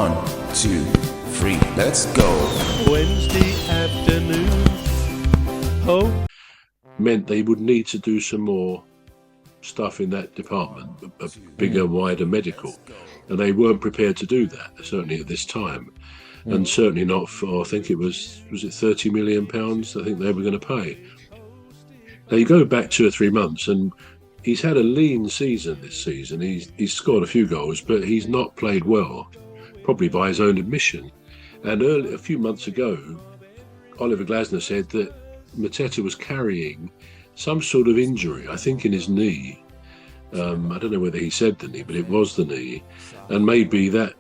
1, 2, 3, let's go. Wednesday afternoon. Oh. Meant they would need to do some more stuff in that department, a bigger, wider medical. And they weren't prepared to do that, certainly at this time. And certainly not for, I think it was it £30 million, I think they were going to pay. Now you go back 2 or 3 months and he's had a lean season this season. He's scored a few goals, but he's not played well, probably by his own admission. And a few months ago, Oliver Glasner said that Mateta was carrying some sort of injury, I think in his knee. I don't know whether he said the knee, but it was the knee. And maybe that,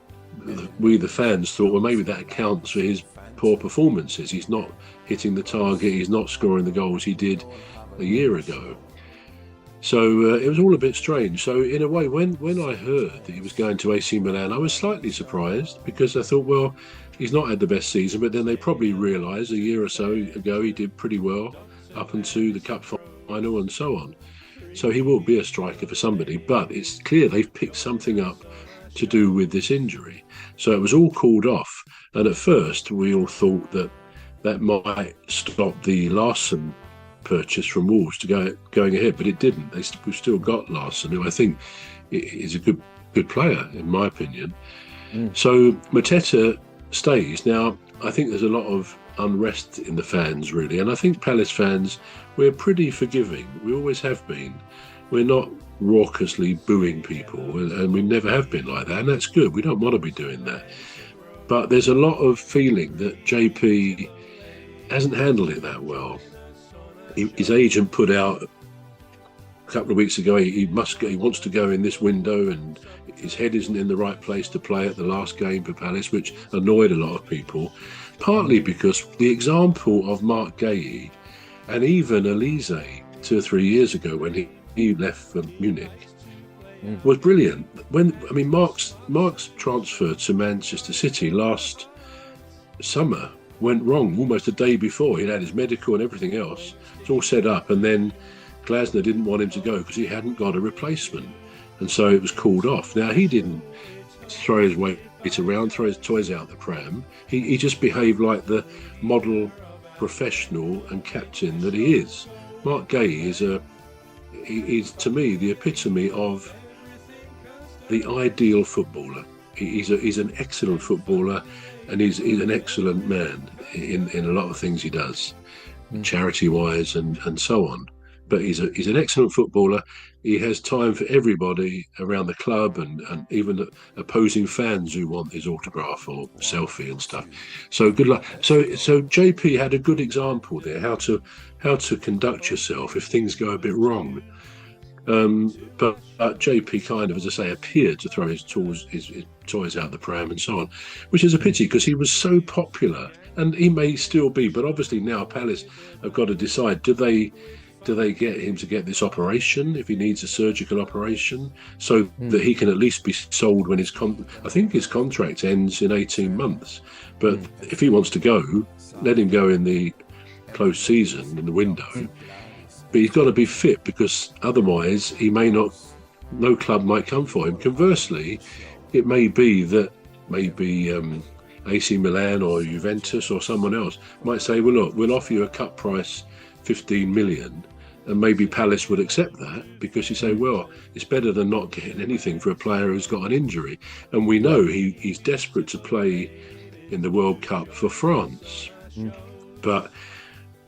we the fans thought, well, maybe that accounts for his poor performances. He's not hitting the target, he's not scoring the goals he did a year ago. So it was all a bit strange. So in a way, when I heard that he was going to AC Milan, I was slightly surprised, because I thought, well, he's not had the best season, but then they probably realised a year or so ago he did pretty well up until the cup final and so on. So he will be a striker for somebody, but it's clear they've picked something up to do with this injury. So it was all called off. And at first we all thought that might stop the Larsson purchase from Wolves to going ahead, but it didn't. We've still got Larsson, who I think is a good player, in my opinion. So Mateta stays. Now, I think there's a lot of unrest in the fans, really, and I think Palace fans, we're pretty forgiving. We always have been. We're not raucously booing people, and we never have been like that, and that's good. We don't want to be doing that. But there's a lot of feeling that JP hasn't handled it that well. His agent put out a couple of weeks ago he wants to go in this window, and his head isn't in the right place to play at the last game for Palace, which annoyed a lot of people, partly because the example of Mark Guéhi and even Elise 2 or 3 years ago when he left for Munich was brilliant. Mark's transfer to Manchester City last summer went wrong almost a day before. He'd had his medical and everything else. It's all set up, and then Glasner didn't want him to go because he hadn't got a replacement, and so it was called off. Now, he didn't throw his weight around, throw his toys out the pram. He just behaved like the model professional and captain that he is. Mark Guéhi is to me the epitome of the ideal footballer. He's an excellent footballer, and he's an excellent man in a lot of things he does, charity-wise and so on. But he's an excellent footballer. He has time for everybody around the club, and even the opposing fans who want his autograph or selfie and stuff. So good luck. So JP had a good example there, how to conduct yourself if things go a bit wrong. But JP kind of, as I say, appeared to throw his toys out the pram and so on, which is a pity because he was so popular, and he may still be. But obviously now Palace have got to decide: do they get him to get this operation if he needs a surgical operation, so that he can at least be sold when I think his contract ends in 18 months. But if he wants to go, let him go in the closed season, in the window. But he's got to be fit, because otherwise no club might come for him. Conversely, it may be that AC Milan or Juventus or someone else might say, well, look, we'll offer you a cut price 15 million, and maybe Palace would accept that, because you say, well, it's better than not getting anything for a player who's got an injury. And we know he's desperate to play in the World Cup for France. But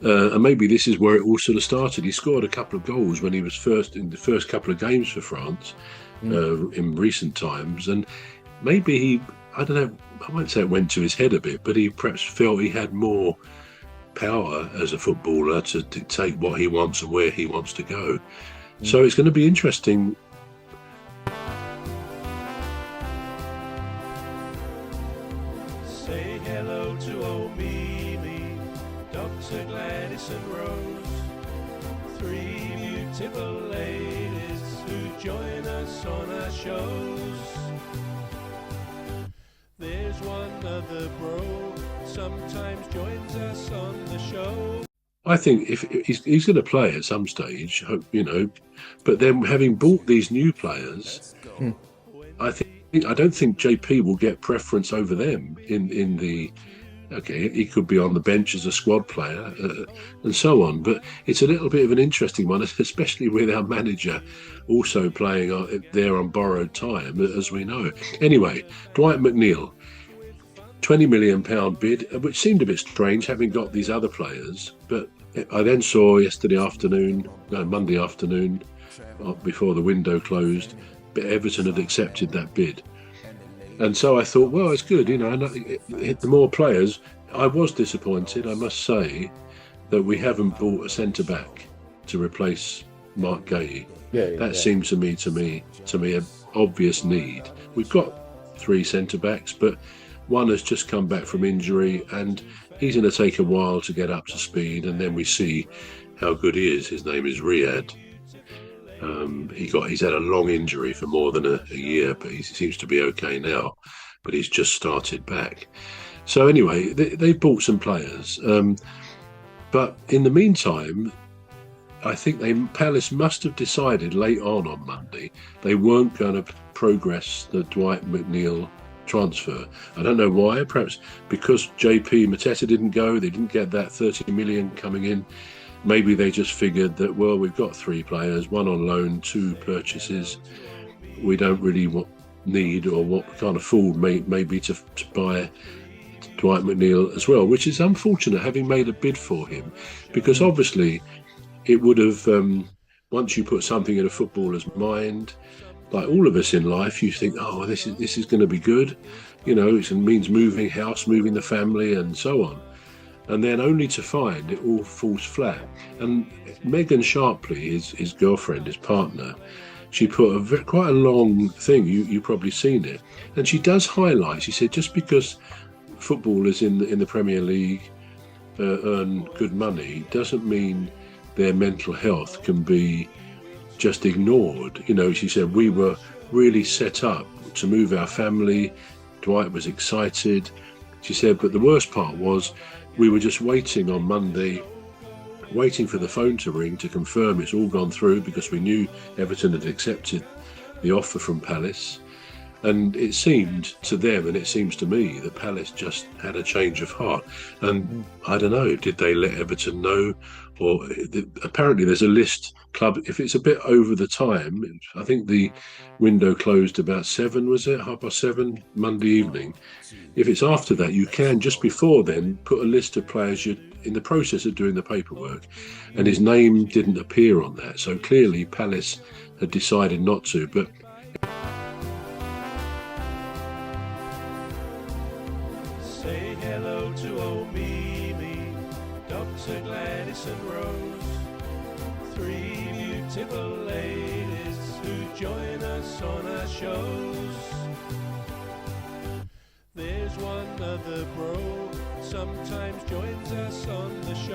and maybe this is where it all sort of started. He scored a couple of goals when he was in the first couple of games for France in recent times, and maybe I don't know, I won't say it went to his head a bit, but he perhaps felt he had more power as a footballer to dictate what he wants and where he wants to go. So it's going to be interesting. Say hello to old Mimi, Dr. Gladys and Rose, 3 beautiful ladies who join us on our shows. There's one other bro sometimes joins us on the show. I think if he's going to play at some stage, but then having bought these new players, I think I don't think JP will get preference over them in the. Okay, he could be on the bench as a squad player and so on. But it's a little bit of an interesting one, especially with our manager also playing there on borrowed time, as we know. Anyway, Dwight McNeil, £20 million bid, which seemed a bit strange having got these other players. But I then saw Monday afternoon, before the window closed, Everton had accepted that bid. And so I thought, well, it's good, the more players. I was disappointed, I must say, that we haven't bought a centre-back to replace Mark Gay. That seemed to me an obvious need. We've got 3 centre-backs, but one has just come back from injury, and he's going to take a while to get up to speed, and then we see how good he is. His name is Riyad. He's had a long injury for more than a year, but he seems to be okay now. But he's just started back. So anyway, they bought some players. But in the meantime, I think Palace must have decided late on Monday they weren't going to progress the Dwight McNeil transfer. I don't know why. Perhaps because Mateta didn't go, they didn't get that 30 million coming in. Maybe they just figured that, well, we've got 3 players, 1 on loan, 2 purchases. We don't really need or what we can't afford maybe to buy Dwight McNeil as well, which is unfortunate, having made a bid for him, because obviously it would have, once you put something in a footballer's mind, like all of us in life, you think, oh, this is going to be good. It means moving house, moving the family and so on. And then only to find it all falls flat. And Megan Sharpley, his girlfriend, his partner, she put quite a long thing, you've probably seen it, and she does highlight, she said, just because footballers in the Premier League earn good money doesn't mean their mental health can be just ignored. She said, we were really set up to move our family. Dwight was excited. She said, but the worst part was we were just waiting on Monday, waiting for the phone to ring to confirm it's all gone through, because we knew Everton had accepted the offer from Palace. And it seemed to them, and it seems to me, that Palace just had a change of heart. And I don't know, did they let Everton know? Or apparently there's a list, club, if it's a bit over the time, I think the window closed about 7, was it? 7:30 Monday evening. If it's after that, you can, just before then, put a list of players you're in the process of doing the paperwork. And his name didn't appear on that. So clearly Palace had decided not to. But say hello to old Mimi, Dr. Gladys and Rose, 3 beautiful ladies who join us on our shows. There's one other bro, sometimes joins us on the show.